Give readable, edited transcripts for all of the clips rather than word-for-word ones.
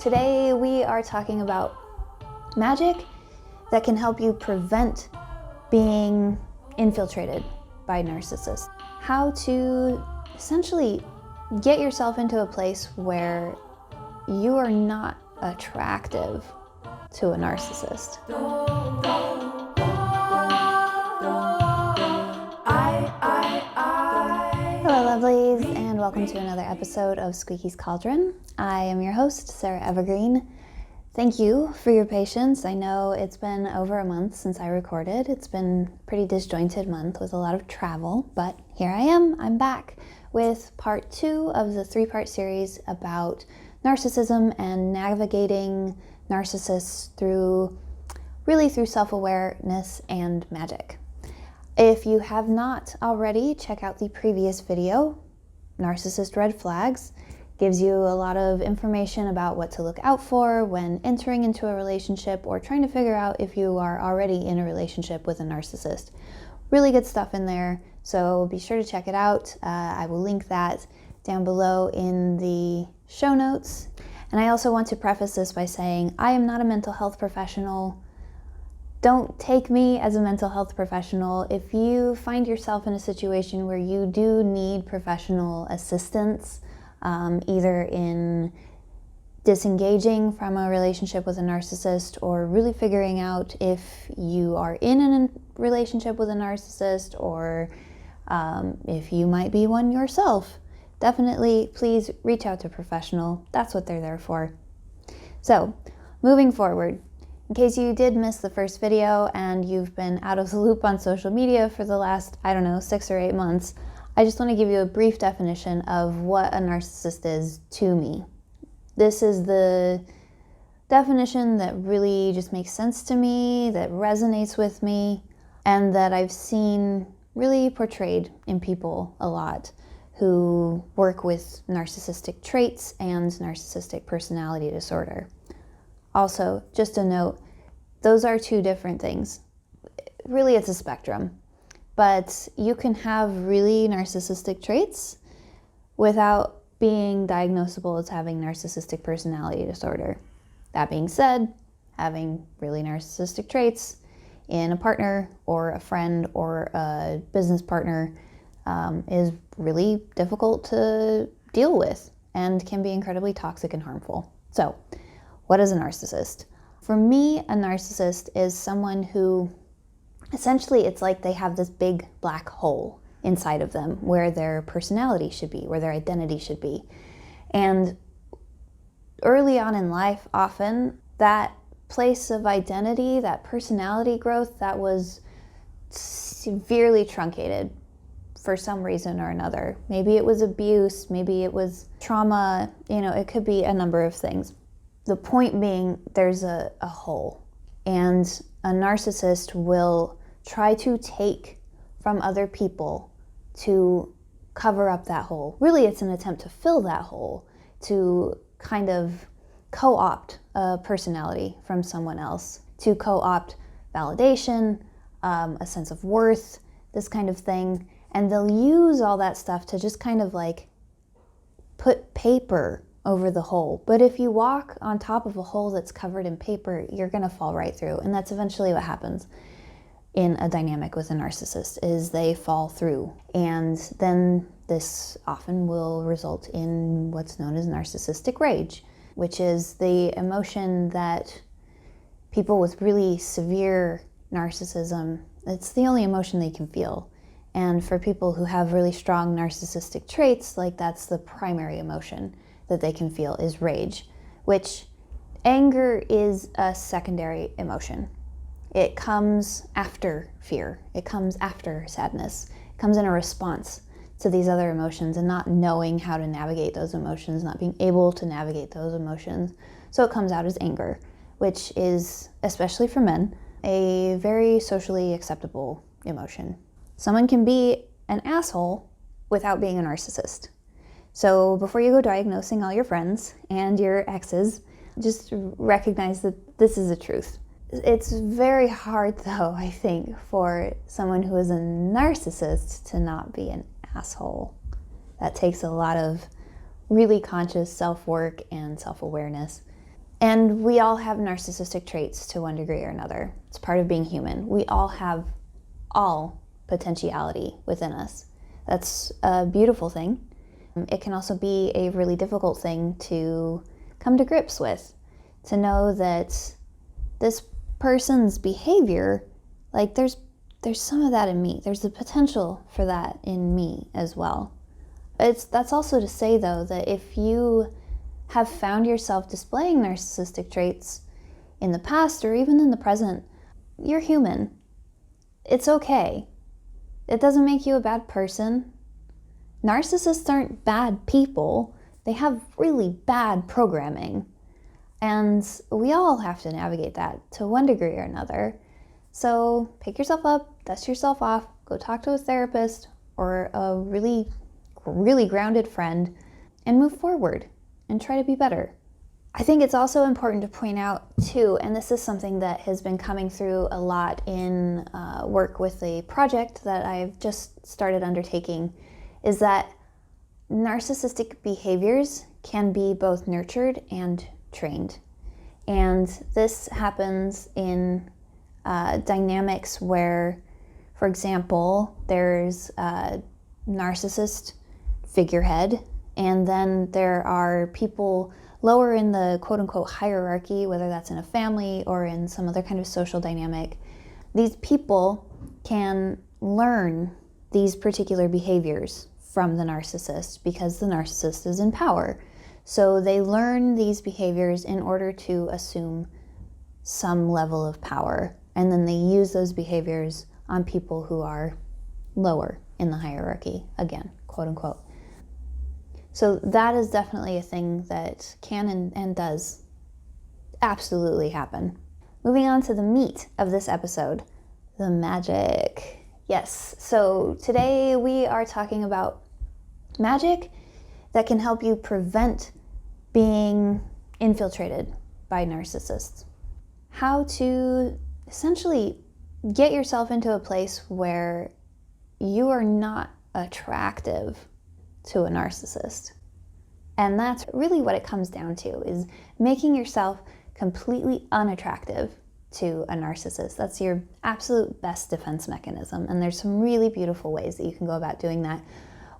Today we are talking about magic that can help you prevent being infiltrated by narcissists. How to essentially get yourself into a place where you are not attractive to a narcissist. Hello lovelies, and welcome to another episode of Squeaky's Cauldron. I am your host, Sarah Evergreen. Thank you for your patience. I know it's been over a month since I recorded. It's been a pretty disjointed month with a lot of travel, but here I am. I'm back with part 2 of the 3-part series about narcissism and navigating narcissists through self-awareness and magic. If you have not already, check out the previous video, Narcissist Red Flags. Gives you a lot of information about what to look out for when entering into a relationship or trying to figure out if you are already in a relationship with a narcissist. Really good stuff in there, so be sure to check it out. I will link that down below in the show notes. And I also want to preface this by saying I am not a mental health professional. Don't take me as a mental health professional. If you find yourself in a situation where you do need professional assistance, either in disengaging from a relationship with a narcissist or really figuring out if you are in a relationship with a narcissist or if you might be one yourself, definitely please reach out to a professional. That's what they're there for. So, moving forward, in case you did miss the first video and you've been out of the loop on social media for the last, 6 or 8 months, I just want to give you a brief definition of what a narcissist is to me. This is the definition that really just makes sense to me, that resonates with me, and that I've seen really portrayed in people a lot who work with narcissistic traits and narcissistic personality disorder. Also, just a note, those are two different things. Really, it's a spectrum. But you can have really narcissistic traits without being diagnosable as having narcissistic personality disorder. That being said, having really narcissistic traits in a partner or a friend or a business partner is really difficult to deal with and can be incredibly toxic and harmful. So, what is a narcissist? For me, a narcissist is someone who essentially, it's like they have this big black hole inside of them where their personality should be, where their identity should be. And early on in life, often, that place of identity, that personality growth, that was severely truncated for some reason or another. Maybe it was abuse, maybe it was trauma, it could be a number of things. The point being, there's a hole, and a narcissist will try to take from other people to cover up that hole. Really, it's an attempt to fill that hole, to kind of co-opt a personality from someone else, to co-opt validation, a sense of worth, this kind of thing. And they'll use all that stuff to just kind of like put paper over the hole. But if you walk on top of a hole that's covered in paper, you're going to fall right through. And that's eventually what happens in a dynamic with a narcissist, is they fall through. And then this often will result in what's known as narcissistic rage, which is the emotion that people with really severe narcissism, it's the only emotion they can feel. And for people who have really strong narcissistic traits, like that's the primary emotion that they can feel is rage, which anger is a secondary emotion. It comes after fear. It comes after sadness. It comes in a response to these other emotions and not knowing how to navigate those emotions, not being able to navigate those emotions. So it comes out as anger, which is, especially for men, a very socially acceptable emotion. Someone can be an asshole without being a narcissist. So before you go diagnosing all your friends and your exes, just recognize that this is the truth. It's very hard, though, I think, for someone who is a narcissist to not be an asshole. That takes a lot of really conscious self-work and self-awareness. And we all have narcissistic traits to one degree or another. It's part of being human. We all have all potentiality within us. That's a beautiful thing. It can also be a really difficult thing to come to grips with, to know that this person's behavior, like there's some of that in me. There's the potential for that in me as well. That's also to say, though, that if you have found yourself displaying narcissistic traits in the past or even in the present, you're human. It's okay. It doesn't make you a bad person. Narcissists aren't bad people. They have really bad programming. And we all have to navigate that to one degree or another. So pick yourself up, dust yourself off, go talk to a therapist or a really, really grounded friend, and move forward and try to be better. I think it's also important to point out too, and this is something that has been coming through a lot in work with a project that I've just started undertaking, is that narcissistic behaviors can be both nurtured and trained. And this happens in dynamics where, for example, there's a narcissist figurehead, and then there are people lower in the quote-unquote hierarchy, whether that's in a family or in some other kind of social dynamic. These people can learn these particular behaviors from the narcissist because the narcissist is in power. So they learn these behaviors in order to assume some level of power, and then they use those behaviors on people who are lower in the hierarchy, again, quote-unquote. So that is definitely a thing that can and does absolutely happen. Moving on to the meat of this episode, the magic. Yes, so today we are talking about magic that can help you prevent being infiltrated by narcissists. How to essentially get yourself into a place where you are not attractive to a narcissist. And that's really what it comes down to, is making yourself completely unattractive to a narcissist. That's your absolute best defense mechanism. And there's some really beautiful ways that you can go about doing that.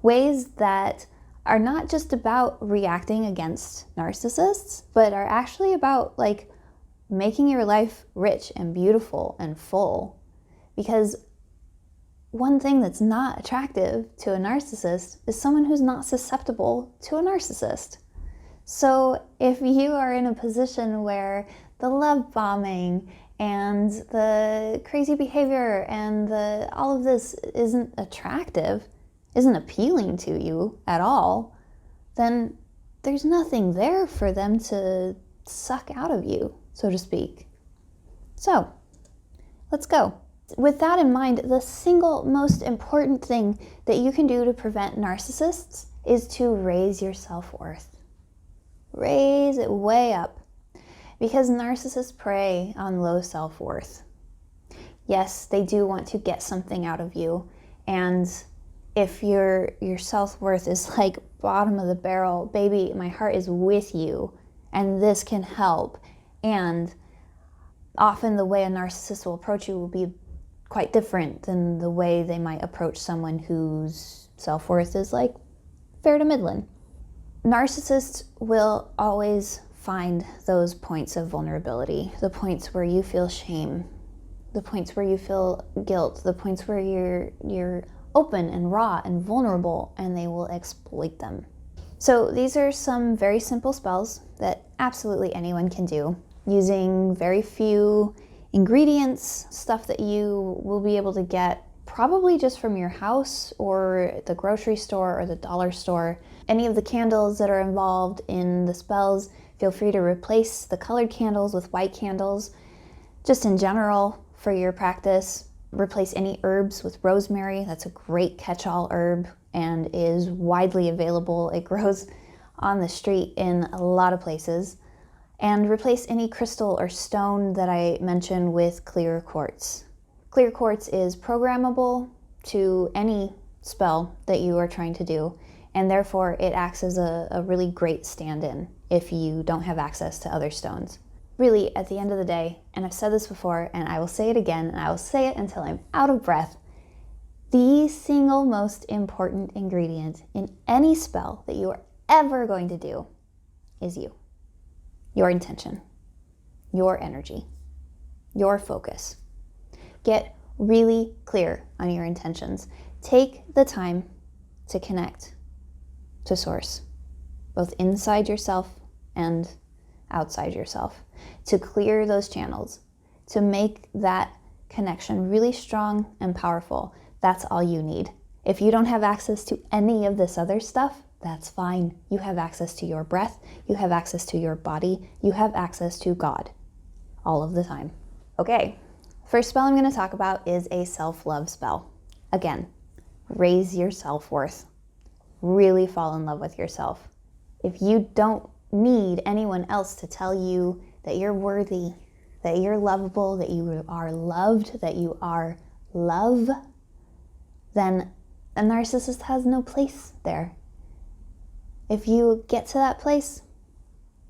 Ways that are not just about reacting against narcissists, but are actually about like making your life rich and beautiful and full. Because one thing that's not attractive to a narcissist is someone who's not susceptible to a narcissist. So if you are in a position where the love bombing and the crazy behavior and all of this isn't attractive, isn't appealing to you at all, then there's nothing there for them to suck out of you, so to speak. So let's go. With that in mind, the single most important thing that you can do to prevent narcissists is to raise your self-worth. Raise it way up. Because narcissists prey on low self-worth. Yes, they do want to get something out of you. And if your self-worth is like bottom of the barrel, baby, my heart is with you, and this can help. And often the way a narcissist will approach you will be quite different than the way they might approach someone whose self-worth is like fair to middling. Narcissists will always find those points of vulnerability, the points where you feel shame, the points where you feel guilt, the points where you're open and raw and vulnerable, and they will exploit them. So these are some very simple spells that absolutely anyone can do using very few ingredients, stuff that you will be able to get probably just from your house or the grocery store or the dollar store. Any of the candles that are involved in the spells, feel free to replace the colored candles with white candles. Just in general, for your practice, replace any herbs with rosemary. That's a great catch-all herb and is widely available. It grows on the street in a lot of places. And replace any crystal or stone that I mentioned with clear quartz. Clear quartz is programmable to any spell that you are trying to do, and therefore it acts as a really great stand-in if you don't have access to other stones. Really, at the end of the day, and I've said this before, and I will say it again, and I will say it until I'm out of breath, the single most important ingredient in any spell that you are ever going to do is you. Your intention, your energy, your focus. Get really clear on your intentions. Take the time to connect to source, both inside yourself and outside yourself, to clear those channels, to make that connection really strong and powerful. That's all you need. If you don't have access to any of this other stuff, that's fine. You have access to your breath, you have access to your body, you have access to God all of the time. Okay, first spell I'm going to talk about is a self-love spell. Again, raise your self-worth. Really fall in love with yourself. If you don't need anyone else to tell you that you're worthy, that you're lovable, that you are loved, that you are love, then a narcissist has no place there. If you get to that place,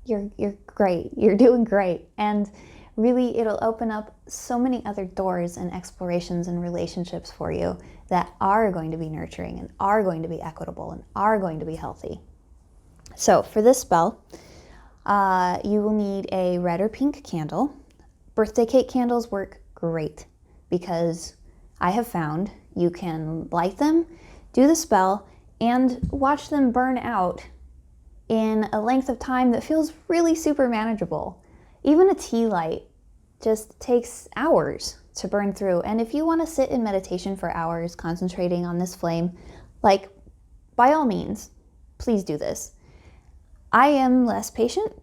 you're great. You're doing great. And really, it'll open up so many other doors and explorations and relationships for you that are going to be nurturing and are going to be equitable and are going to be healthy. So for this spell, you will need a red or pink candle. Birthday cake candles work great because I have found you can light them, do the spell, and watch them burn out in a length of time that feels really super manageable. Even a tea light just takes hours to burn through. And if you want to sit in meditation for hours concentrating on this flame, like, by all means, please do this. I am less patient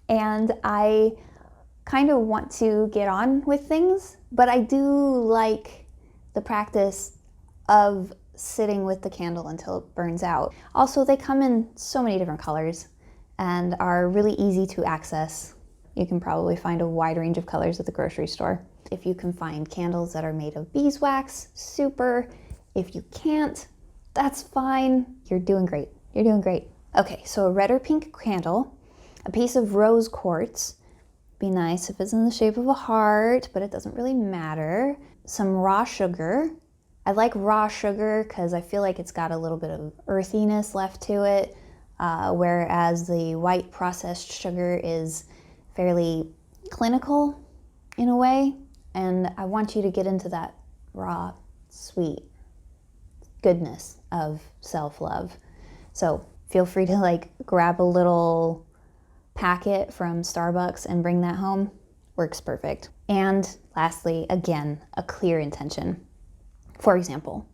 and I kind of want to get on with things, but I do like the practice of sitting with the candle until it burns out. Also, they come in so many different colors and are really easy to access. You can probably find a wide range of colors at the grocery store. If you can find candles that are made of beeswax, super. If you can't, that's fine. You're doing great. You're doing great. Okay, so a red or pink candle, a piece of rose quartz. Be nice if it's in the shape of a heart, but it doesn't really matter. Some raw sugar. I like raw sugar because I feel like it's got a little bit of earthiness left to it, whereas the white processed sugar is fairly clinical in a way, and I want you to get into that raw, sweet goodness of self-love. So feel free to like grab a little packet from Starbucks and bring that home. Works perfect. And lastly, again, a clear intention. For example,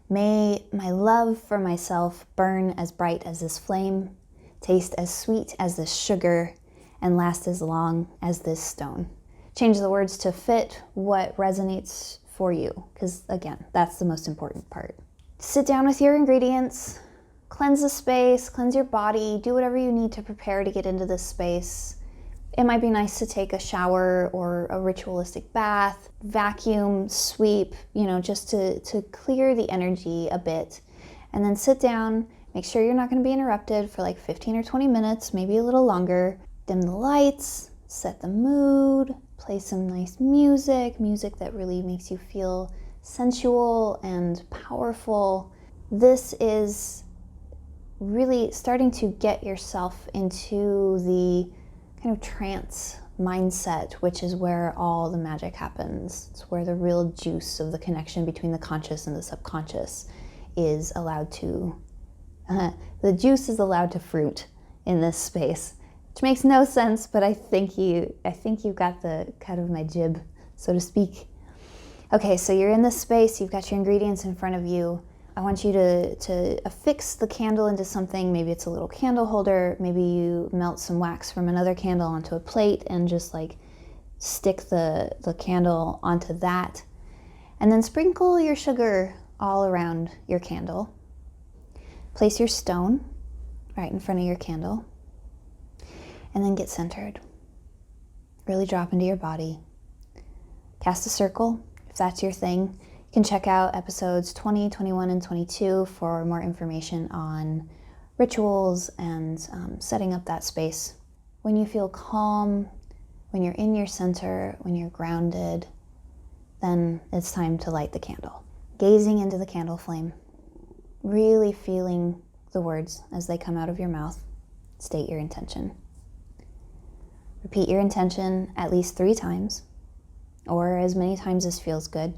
may my love for myself burn as bright as this flame, taste as sweet as this sugar, and last as long as this stone. Change the words to fit what resonates for you, because again, that's the most important part. Sit down with your ingredients, cleanse the space, cleanse your body, do whatever you need to prepare to get into this space. It might be nice to take a shower or a ritualistic bath, vacuum, sweep, just to clear the energy a bit. And then sit down, make sure you're not going to be interrupted for like 15 or 20 minutes, maybe a little longer. Dim the lights, set the mood, play some nice music that really makes you feel sensual and powerful. This is really starting to get yourself into the kind of trance mindset, which is where all the magic happens. It's where the real juice of the connection between the conscious and the subconscious is allowed to, the juice is allowed to fruit in this space, which makes no sense, but I think you've got the kind of my jib, so to speak. Okay, so you're in this space, you've got your ingredients in front of you. I want you to affix the candle into something. Maybe it's a little candle holder. Maybe you melt some wax from another candle onto a plate and just like stick the candle onto that. And then sprinkle your sugar all around your candle. Place your stone right in front of your candle. And then get centered. Really drop into your body. Cast a circle, if that's your thing. You can check out episodes 20, 21, and 22 for more information on rituals and setting up that space. When you feel calm, when you're in your center, when you're grounded, then it's time to light the candle. Gazing into the candle flame, really feeling the words as they come out of your mouth. State your intention. Repeat your intention at least 3 times, or as many times as feels good.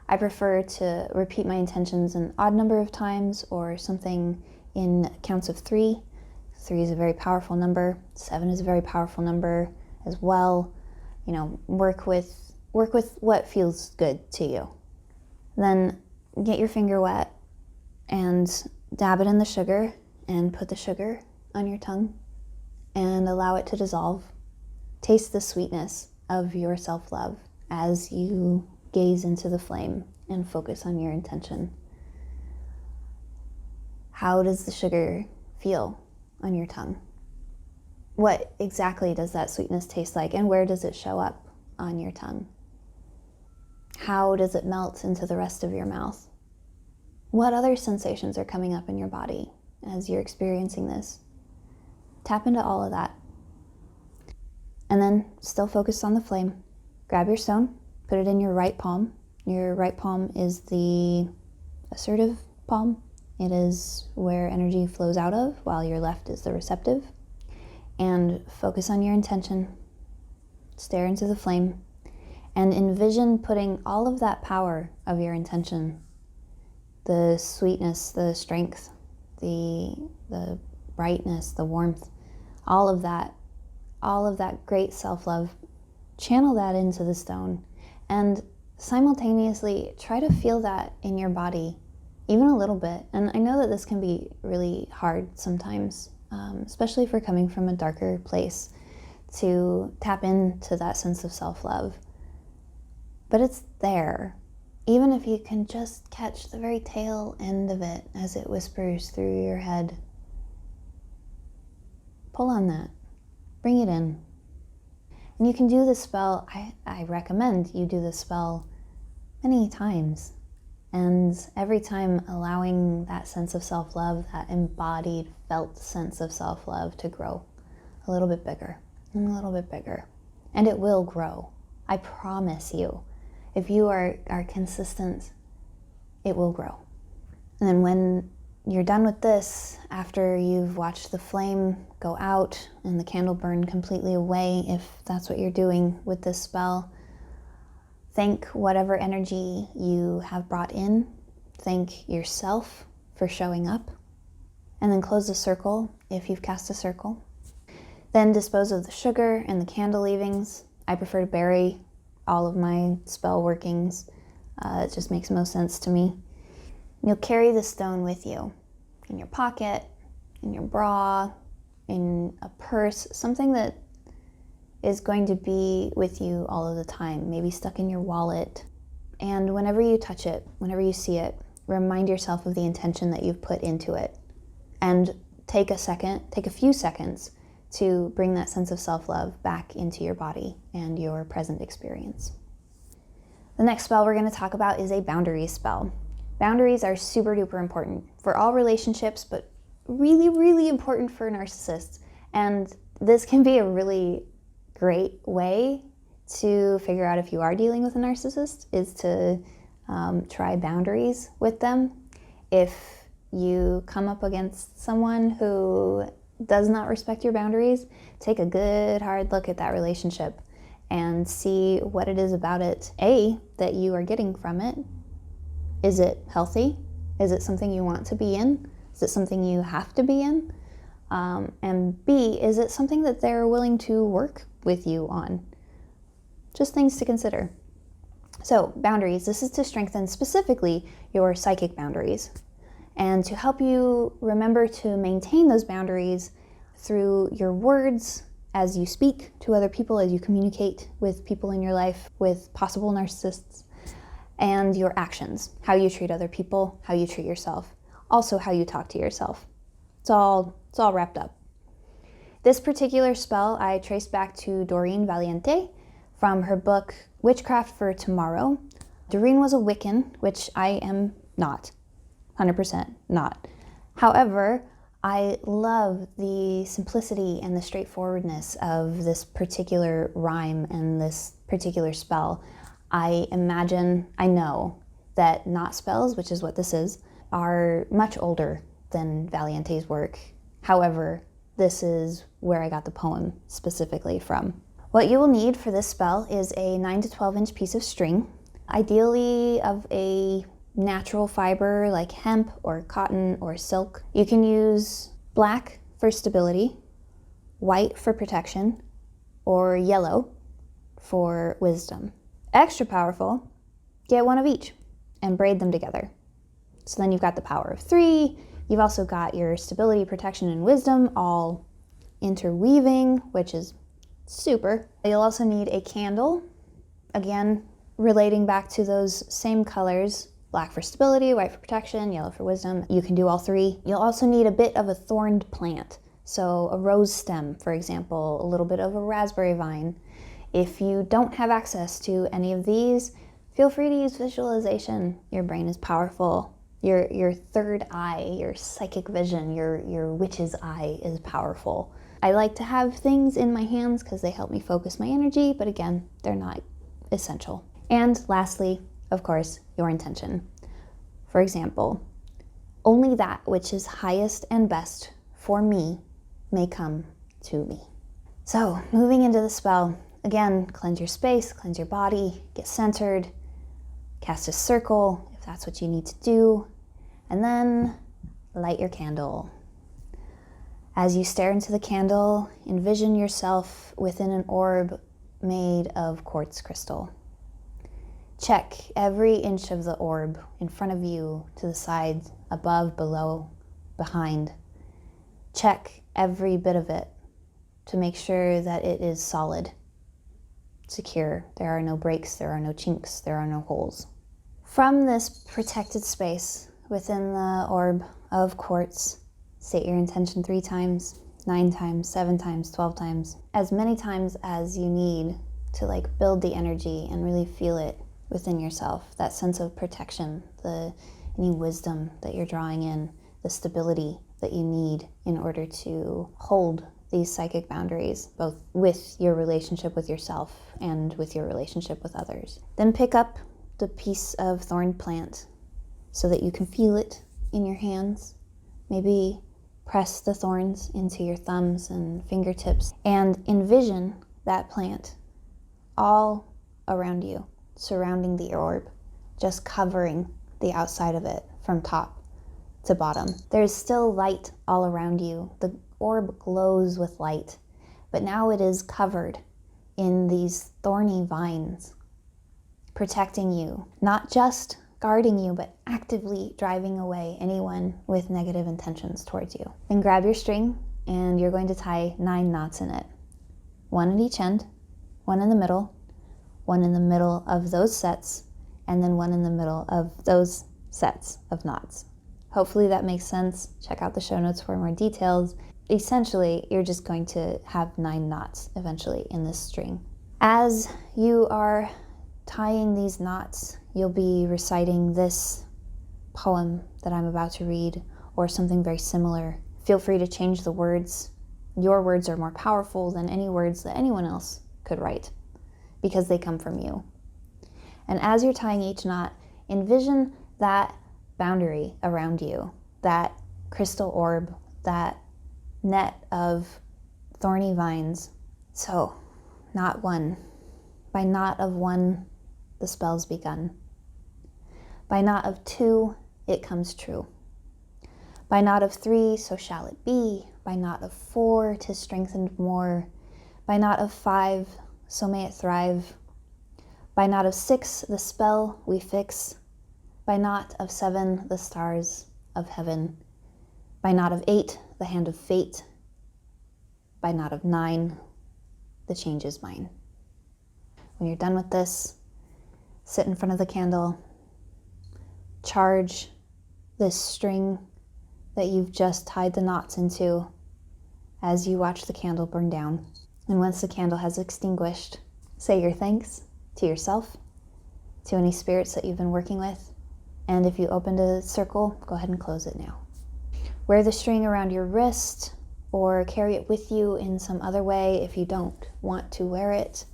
I prefer to repeat my intentions an odd number of times, or something in counts of 3. 3 is a very powerful number. 7 is a very powerful number as well. You know, work with what feels good to you. Then get your finger wet and dab it in the sugar and put the sugar on your tongue and allow it to dissolve. Taste the sweetness of your self-love as you gaze into the flame and focus on your intention. How does the sugar feel on your tongue? What exactly does that sweetness taste like, and where does it show up on your tongue? How does it melt into the rest of your mouth? What other sensations are coming up in your body as you're experiencing this? Tap into all of that. And then, still focused on the flame, grab your stone, put it in your right palm. Your right palm is the assertive palm. It is where energy flows out of, while your left is the receptive. And focus on your intention. Stare into the flame and envision putting all of that power of your intention, the sweetness, the strength, the brightness, the warmth, all of that great self-love, channel that into the stone, and simultaneously try to feel that in your body, even a little bit. And I know that this can be really hard sometimes, especially if we're coming from a darker place, to tap into that sense of self-love. But it's there, even if you can just catch the very tail end of it as it whispers through your head. Pull on that, bring it in. And you can do this spell, I recommend you do this spell many times. And every time allowing that sense of self-love, that embodied, felt sense of self-love to grow a little bit bigger and a little bit bigger. And it will grow, I promise you. If you are consistent, it will grow. And then when you're done with this, after you've watched the flame go out and the candle burn completely away, if that's what you're doing with this spell, thank whatever energy you have brought in. Thank yourself for showing up. And then close the circle if you've cast a circle. Then dispose of the sugar and the candle leavings. I prefer to bury all of my spell workings. It just makes most sense to me. You'll carry the stone with you in your pocket, in your bra, in a purse, something that is going to be with you all of the time, maybe stuck in your wallet. And whenever you touch it, whenever you see it, remind yourself of the intention that you've put into it. And take a few seconds to bring that sense of self-love back into your body and your present experience. The next spell we're going to talk about is a boundary spell. Boundaries are super duper important for all relationships, but really, really important for narcissists. And this can be a really great way to figure out if you are dealing with a narcissist, is to try boundaries with them. If you come up against someone who does not respect your boundaries, take a good hard look at that relationship and see what it is about it, A, that you are getting from it. Is it healthy? Is it something you want to be in? Is it something you have to be in? And B, is it something that they're willing to work with you on? Just things to consider. So boundaries, this is to strengthen specifically your psychic boundaries and to help you remember to maintain those boundaries through your words as you speak to other people, as you communicate with people in your life, with possible narcissists, and your actions, how you treat other people, how you treat yourself, also how you talk to yourself. It's all wrapped up. This particular spell I traced back to Doreen Valiente from her book Witchcraft for Tomorrow. Doreen was a Wiccan, which I am not, 100% not. However, I love the simplicity and the straightforwardness of this particular rhyme and this particular spell. I know that knot spells, which is what this is, are much older than Valiente's work. However, this is where I got the poem specifically from. What you will need for this spell is a 9 to 12 inch piece of string, ideally of a natural fiber like hemp or cotton or silk. You can use black for stability, white for protection, or yellow for wisdom. Extra powerful, get one of each and braid them together. So then you've got the power of 3. You've also got your stability, protection, and wisdom all interweaving, which is super. You'll also need a candle, again, relating back to those same colors. Black for stability, white for protection, yellow for wisdom. You can do all 3. You'll also need a bit of a thorned plant. So a rose stem, for example, a little bit of a raspberry vine. If you don't have access to any of these, feel free to use visualization. Your brain is powerful. Your third eye, your psychic vision, your witch's eye is powerful. I like to have things in my hands because they help me focus my energy, but again, they're not essential. And lastly, of course, your intention. For example, only that which is highest and best for me may come to me. So, moving into the spell, again, cleanse your space, cleanse your body, get centered, cast a circle if that's what you need to do, and then light your candle. As you stare into the candle, envision yourself within an orb made of quartz crystal. Check every inch of the orb in front of you, to the sides, above, below, behind. Check every bit of it to make sure that it is solid, secure. There are no breaks, there are no chinks, there are no holes. From this protected space within the orb of quartz, state your intention 3 times, 9 times, 7 times, 12 times, as many times as you need to build the energy and really feel it within yourself, that sense of protection, any wisdom that you're drawing in, the stability that you need in order to hold these psychic boundaries, both with your relationship with yourself and with your relationship with others. Then pick up the piece of thorn plant so that you can feel it in your hands. Maybe press the thorns into your thumbs and fingertips and envision that plant all around you, surrounding the orb, just covering the outside of it from top to bottom. There's still light all around you. The orb glows with light, but now it is covered in these thorny vines, protecting you, not just guarding you, but actively driving away anyone with negative intentions towards you. Then grab your string and you're going to tie 9 knots in it. 1 at each end, 1 in the middle, 1 in the middle of those sets, and then 1 in the middle of those sets of knots. Hopefully that makes sense. Check out the show notes for more details. Essentially, you're just going to have 9 knots eventually in this string. As you are tying these knots, you'll be reciting this poem that I'm about to read, or something very similar. Feel free to change the words. Your words are more powerful than any words that anyone else could write, because they come from you. And as you're tying each knot, envision that boundary around you, that crystal orb, that net of thorny vines. So, knot 1. By knot of 1, the spell's begun. By knot of 2, it comes true. By knot of 3, so shall it be. By knot of 4, 'tis strengthened more. By knot of 5, so may it thrive. By knot of 6, the spell we fix. By knot of 7, the stars of heaven. By knot of 8, the hand of fate. By knot of 9, the change is mine. When you're done with this, sit in front of the candle, charge this string that you've just tied the knots into as you watch the candle burn down. And once the candle has extinguished, say your thanks to yourself, to any spirits that you've been working with, and if you opened a circle, go ahead and close it now. Wear the string around your wrist or carry it with you in some other way if you don't want to wear it.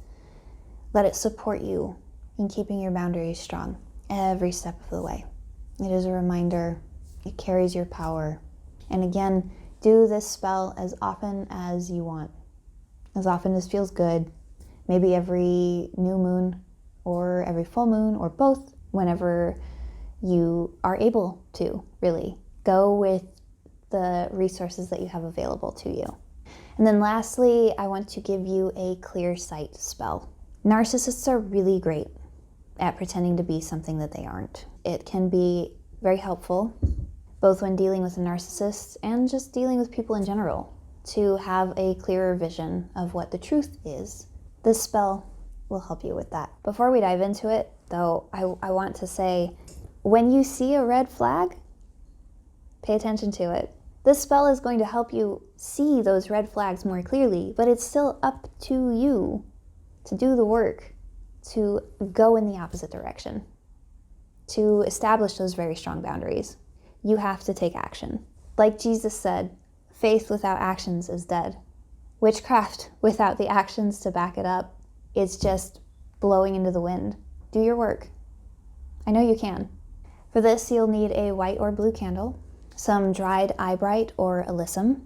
Let it support you in keeping your boundaries strong every step of the way. It is a reminder. It carries your power. And again, do this spell as often as you want, as often as feels good. Maybe every new moon or every full moon or both, whenever you are able to, really. Go with the resources that you have available to you. And then lastly, I want to give you a clear sight spell. Narcissists are really great at pretending to be something that they aren't. It can be very helpful, both when dealing with a narcissist and just dealing with people in general, to have a clearer vision of what the truth is. This spell will help you with that. Before we dive into it, though, I want to say, when you see a red flag, pay attention to it. This spell is going to help you see those red flags more clearly, but it's still up to you to do the work, to go in the opposite direction, to establish those very strong boundaries. You have to take action. Like Jesus said, faith without actions is dead. Witchcraft without the actions to back it up is just blowing into the wind. Do your work. I know you can. For this, you'll need a white or blue candle, some dried eyebright or alyssum.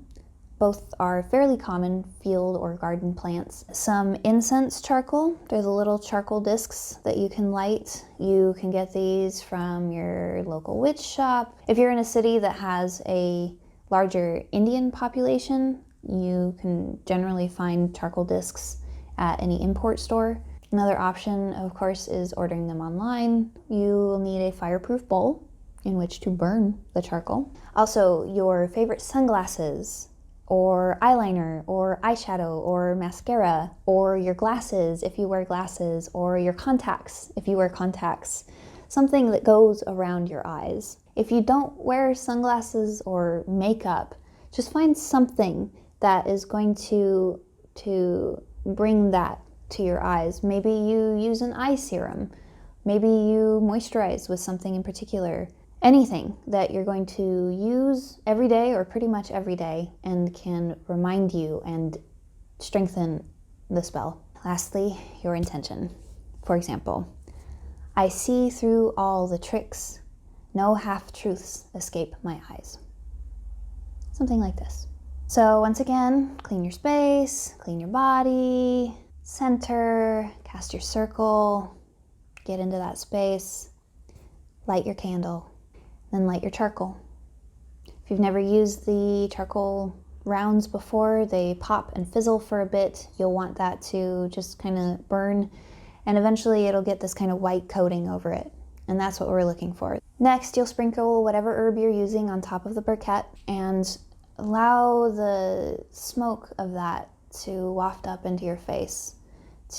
Both are fairly common field or garden plants. Some incense charcoal. They're the little charcoal discs that you can light. You can get these from your local witch shop. If you're in a city that has a larger Indian population, you can generally find charcoal discs at any import store. Another option, of course, is ordering them online. You will need a fireproof bowl in which to burn the charcoal. Also, your favorite sunglasses, or eyeliner, or eyeshadow, or mascara, or your glasses if you wear glasses, or your contacts if you wear contacts. Something that goes around your eyes. If you don't wear sunglasses or makeup, just find something that is going to bring that to your eyes. Maybe you use an eye serum. Maybe you moisturize with something in particular. Anything that you're going to use every day or pretty much every day and can remind you and strengthen the spell. Lastly, your intention. For example, I see through all the tricks. No half-truths escape my eyes. Something like this. So once again, clean your space, clean your body, center, cast your circle, get into that space, light your candle. Then light your charcoal. If you've never used the charcoal rounds before, they pop and fizzle for a bit. You'll want that to just kind of burn, and eventually it'll get this kind of white coating over it, and that's what we're looking for. Next, you'll sprinkle whatever herb you're using on top of the briquette and allow the smoke of that to waft up into your face,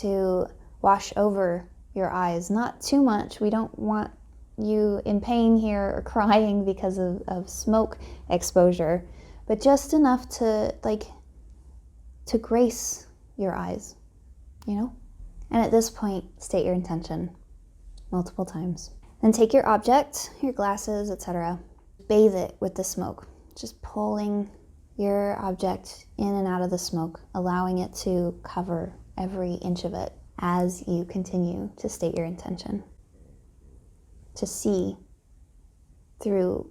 to wash over your eyes. Not too much. We don't want you in pain here or crying because of smoke exposure, but just enough to grace your eyes, you know? And at this point, state your intention multiple times. Then take your object, your glasses, etc., bathe it with the smoke, just pulling your object in and out of the smoke, allowing it to cover every inch of it as you continue to state your intention. To see through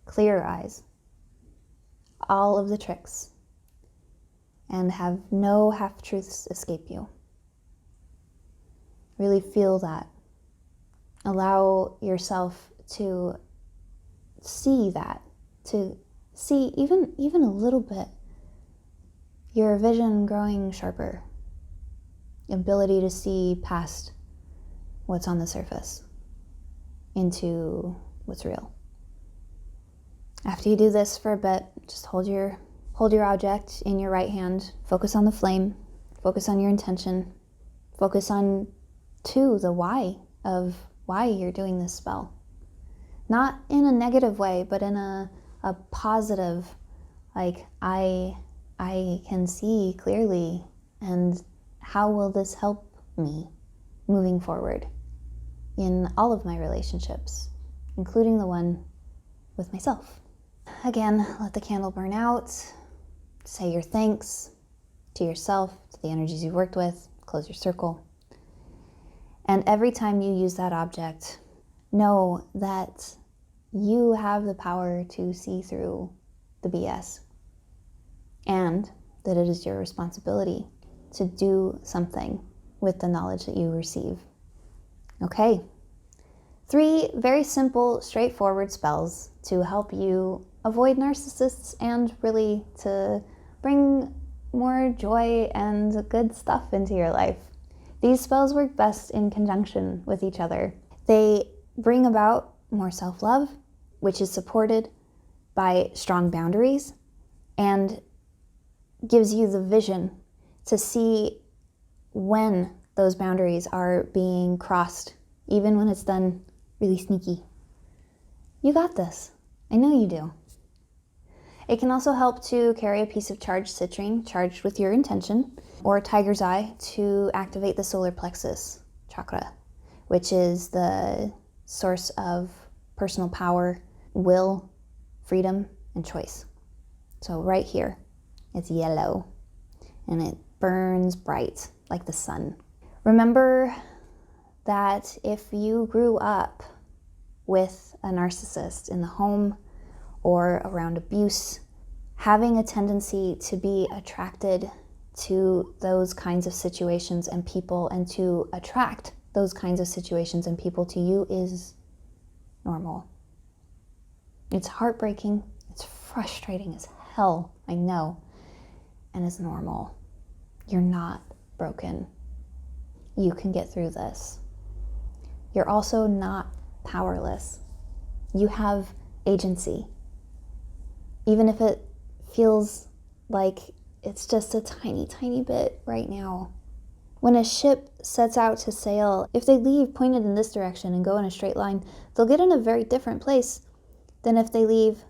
clear eyes all of the tricks and have no half-truths escape you. Really feel that. Allow yourself to see that, to see even a little bit, your vision growing sharper, ability to see past what's on the surface into what's real. After you do this for a bit, just hold your object in your right hand, focus on the flame, focus on your intention, focus on the why of why you're doing this spell. Not in a negative way, but in a positive, like I can see clearly, and how will this help me moving forward in all of my relationships, including the one with myself. again, let the candle burn out. Say your thanks to yourself, to the energies you've worked with. Close your circle. And every time you use that object, know that you have the power to see through the BS, and that it is your responsibility to do something with the knowledge that you receive. Okay, 3 very simple, straightforward spells to help you avoid narcissists and really to bring more joy and good stuff into your life. These spells work best in conjunction with each other. They bring about more self-love, which is supported by strong boundaries and gives you the vision to see when those boundaries are being crossed, even when it's done really sneaky. You got this. I know you do. It can also help to carry a piece of charged citrine, charged with your intention, or a tiger's eye to activate the solar plexus chakra, which is the source of personal power, will, freedom, and choice. So right here, it's yellow, and it burns bright like the sun. Remember that if you grew up with a narcissist in the home or around abuse, having a tendency to be attracted to those kinds of situations and people, and to attract those kinds of situations and people to you, is normal. It's heartbreaking, it's frustrating as hell, I know, and it's normal. You're not broken. You can get through this. You're also not powerless. You have agency. Even if it feels like it's just a tiny, tiny bit right now. When a ship sets out to sail, if they leave pointed in this direction and go in a straight line, they'll get in a very different place than if they leave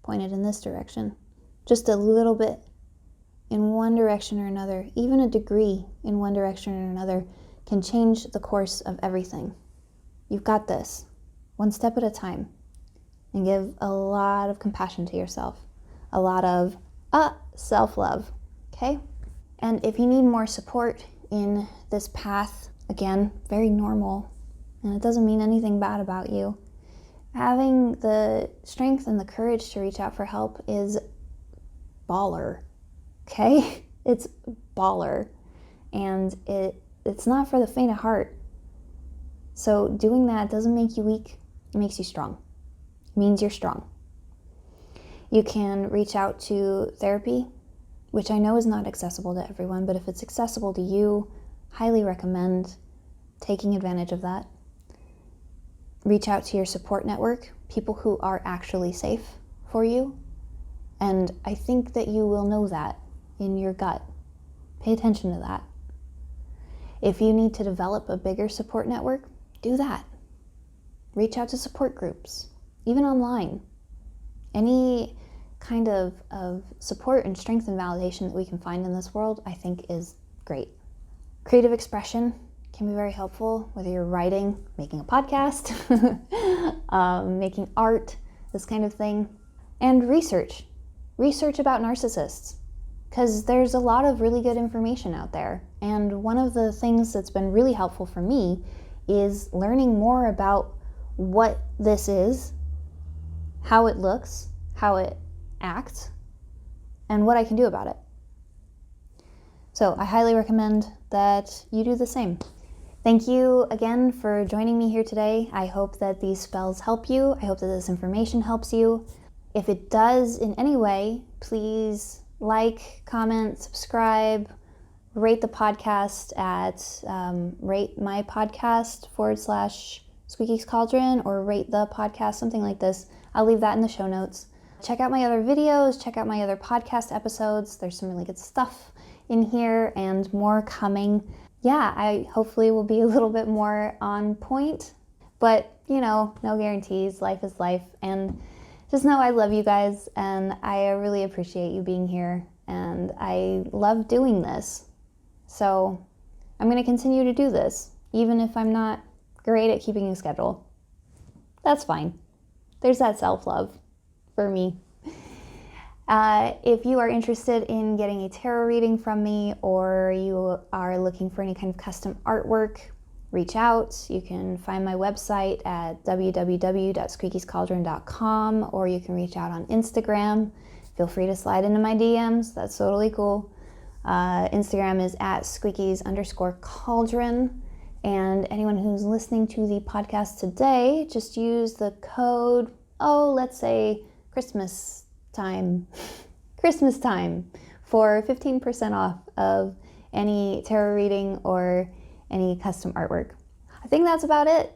pointed in this direction. Just a little bit in one direction or another, even a degree in one direction or another, can change the course of everything. You've got this, one step at a time, and give a lot of compassion to yourself, a lot of self-love, okay? And if you need more support in this path, again, very normal, and it doesn't mean anything bad about you, having the strength and the courage to reach out for help is baller, okay? It's baller, and it's not for the faint of heart. So doing that doesn't make you weak, it makes you strong. It means you're strong. You can reach out to therapy, which I know is not accessible to everyone, but if it's accessible to you, highly recommend taking advantage of that. Reach out to your support network, people who are actually safe for you, and I think that you will know that in your gut. Pay attention to that. If you need to develop a bigger support network, do that. Reach out to support groups, even online. Any kind of support and strength and validation that we can find in this world, I think, is great. Creative expression can be very helpful, whether you're writing, making a podcast, making art, this kind of thing. And research about narcissists, because there's a lot of really good information out there. And one of the things that's been really helpful for me is learning more about what this is, how it looks, how it acts, and what I can do about it. So I highly recommend that you do the same. Thank you again for joining me here today. I hope that these spells help you. I hope that this information helps you. If it does in any way, please like, comment, subscribe, rate the podcast at ratemypodcast /Squeaky's Cauldron, or rate the podcast, something like this. I'll leave that in the show notes. Check out my other videos, check out my other podcast episodes. There's some really good stuff in here and more coming. Yeah, I hopefully will be a little bit more on point, but you know, no guarantees. Life is life, and just know I love you guys, and I really appreciate you being here, and I love doing this. So I'm going to continue to do this, even if I'm not great at keeping a schedule. That's fine. There's that self-love for me. If you are interested in getting a tarot reading from me, or you are looking for any kind of custom artwork, reach out. You can find my website at www.squeakiescauldron.com, or you can reach out on Instagram. Feel free to slide into my DMs. That's totally cool. Instagram is at squeakies_cauldron. And anyone who's listening to the podcast today, just use the code, let's say Christmas time for 15% off of any tarot reading or any custom artwork. I think that's about it.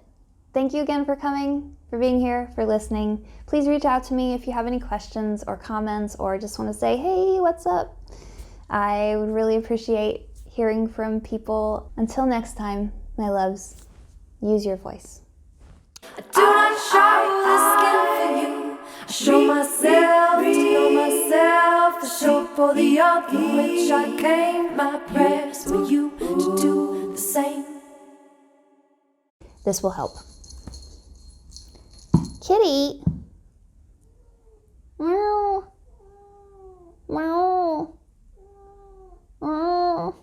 Thank you again for coming, for being here, for listening. Please reach out to me if you have any questions or comments, or just want to say, hey, what's up? I would really appreciate hearing from people. Until next time, my loves, use your voice. I do not show the skin for you. I show myself to know myself. I show for the earth in which I came. My prayers for you to do the same. This will help. Kitty. Meow. Meow. Meow.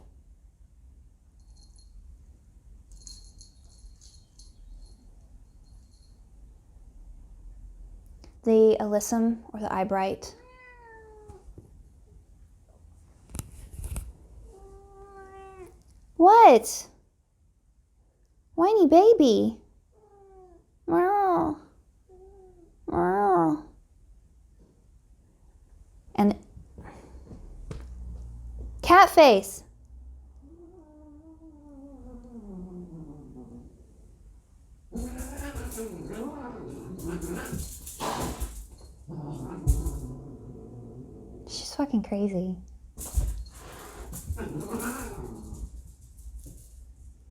The alyssum or the eyebright. What? Whiny baby. Meow. Meow. And cat face. She's fucking crazy.